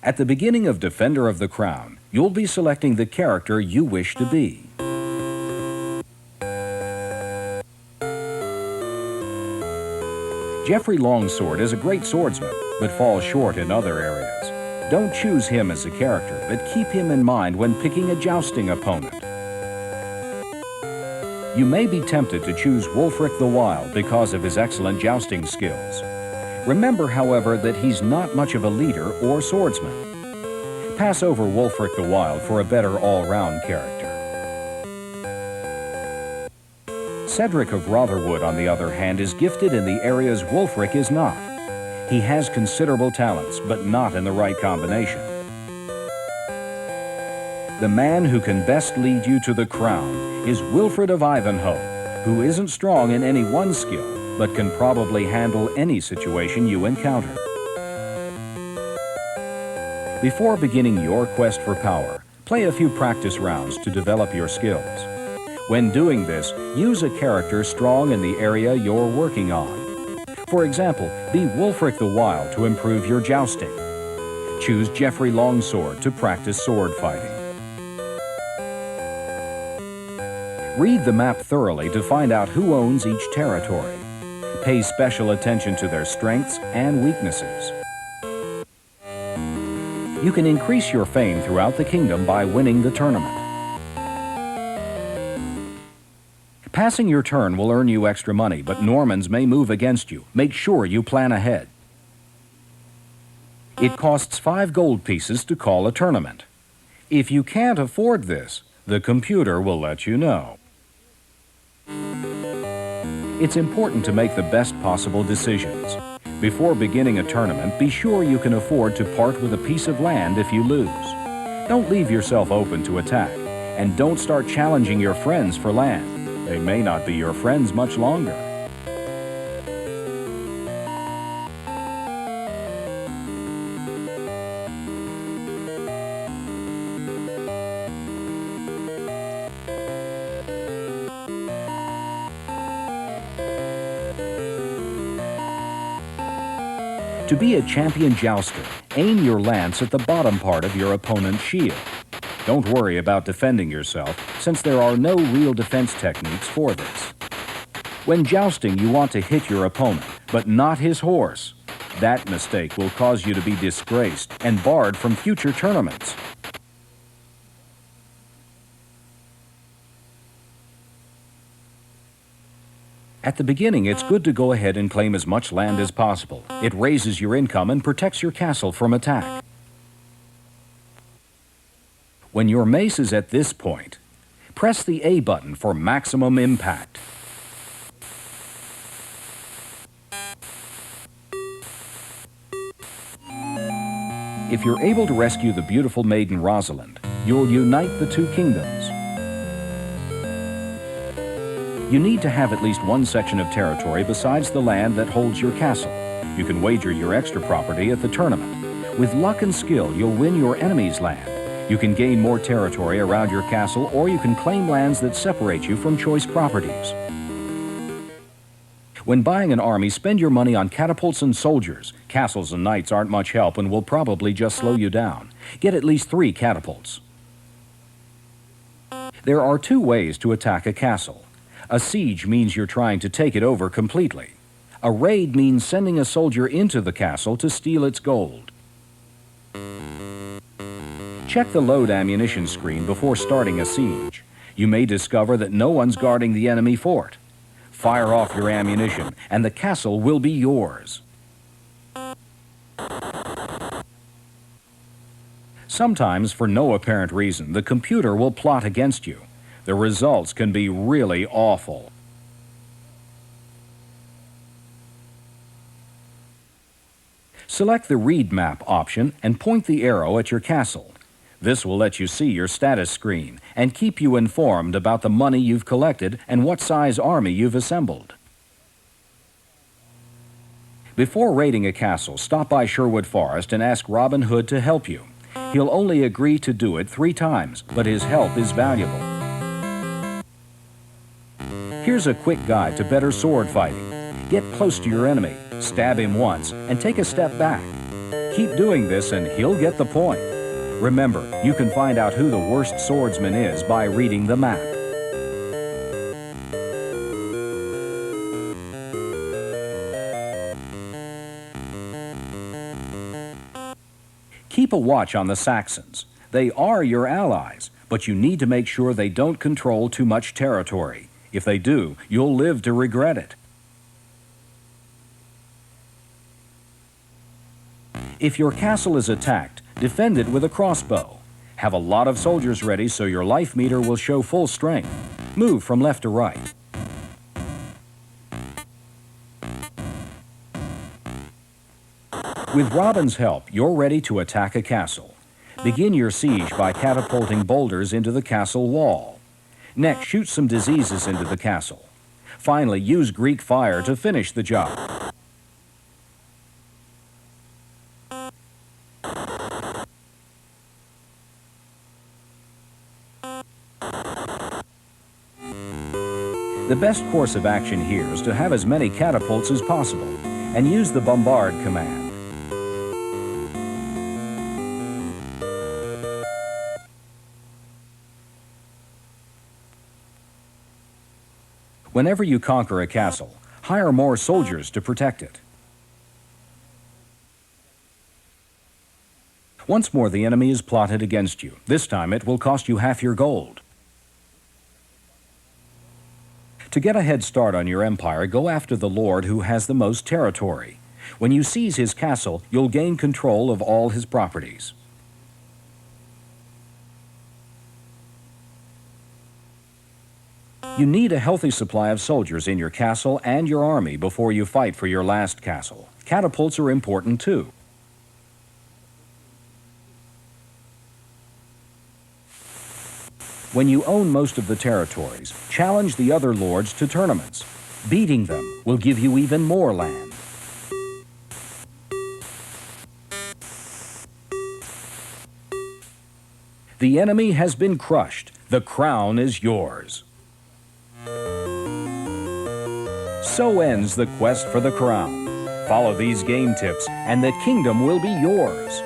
At the beginning of Defender of the Crown, you'll be selecting the character you wish to be. Geoffrey Longsword is a great swordsman, but falls short in other areas. Don't choose him as a character, but keep him in mind when picking a jousting opponent. You may be tempted to choose Wulfric the Wild because of his excellent jousting skills. Remember, however, that he's not much of a leader or swordsman. Pass over Wulfric the Wild for a better all-round character. Cedric of Rotherwood, on the other hand, is gifted in the areas Wulfric is not. He has considerable talents, but not in the right combination. The man who can best lead you to the crown is Wilfred of Ivanhoe, who isn't strong in any one skill, but can probably handle any situation you encounter. Before beginning your quest for power, play a few practice rounds to develop your skills. When doing this, use a character strong in the area you're working on. For example, be Wulfric the Wild to improve your jousting. Choose Geoffrey Longsword to practice sword fighting. Read the map thoroughly to find out who owns each territory. Pay special attention to their strengths and weaknesses. You can increase your fame throughout the kingdom by winning the tournament. Passing your turn will earn you extra money, but Normans may move against you. Make sure you plan ahead. It costs 5 gold pieces to call a tournament. If you can't afford this, the computer will let you know. It's important to make the best possible decisions. Before beginning a tournament, be sure you can afford to part with a piece of land if you lose. Don't leave yourself open to attack, and don't start challenging your friends for land. They may not be your friends much longer. To be a champion jouster, aim your lance at the bottom part of your opponent's shield. Don't worry about defending yourself, since there are no real defense techniques for this. When jousting, you want to hit your opponent, but not his horse. That mistake will cause you to be disgraced and barred from future tournaments. At the beginning, it's good to go ahead and claim as much land as possible. It raises your income and protects your castle from attack. When your mace is at this point, press the A button for maximum impact. If you're able to rescue the beautiful maiden Rosalind, you'll unite the two kingdoms. You need to have at least one section of territory besides the land that holds your castle. You can wager your extra property at the tournament. With luck and skill, you'll win your enemy's land. You can gain more territory around your castle, or you can claim lands that separate you from choice properties. When buying an army, spend your money on catapults and soldiers. Castles and knights aren't much help and will probably just slow you down. Get at least 3 catapults. There are 2 ways to attack a castle. A siege means you're trying to take it over completely. A raid means sending a soldier into the castle to steal its gold. Check the load ammunition screen before starting a siege. You may discover that no one's guarding the enemy fort. Fire off your ammunition, and the castle will be yours. Sometimes, for no apparent reason, the computer will plot against you. The results can be really awful. Select the Read Map option and point the arrow at your castle. This will let you see your status screen and keep you informed about the money you've collected and what size army you've assembled. Before raiding a castle, stop by Sherwood Forest and ask Robin Hood to help you. He'll only agree to do it 3 times, but his help is valuable. Here's a quick guide to better sword fighting. Get close to your enemy, stab him once, and take a step back. Keep doing this and he'll get the point. Remember, you can find out who the worst swordsman is by reading the map. Keep a watch on the Saxons. They are your allies, but you need to make sure they don't control too much territory. If they do, you'll live to regret it. If your castle is attacked, defend it with a crossbow. Have a lot of soldiers ready so your life meter will show full strength. Move from left to right. With Robin's help, you're ready to attack a castle. Begin your siege by catapulting boulders into the castle wall. Next, shoot some diseases into the castle. Finally, use Greek fire to finish the job. The best course of action here is to have as many catapults as possible and use the bombard command. Whenever you conquer a castle, hire more soldiers to protect it. Once more, the enemy is plotted against you. This time it will cost you half your gold. To get a head start on your empire, go after the lord who has the most territory. When you seize his castle, you'll gain control of all his properties. You need a healthy supply of soldiers in your castle and your army before you fight for your last castle. Catapults are important too. When you own most of the territories, challenge the other lords to tournaments. Beating them will give you even more land. The enemy has been crushed. The crown is yours. So ends the quest for the crown. Follow these game tips and the kingdom will be yours.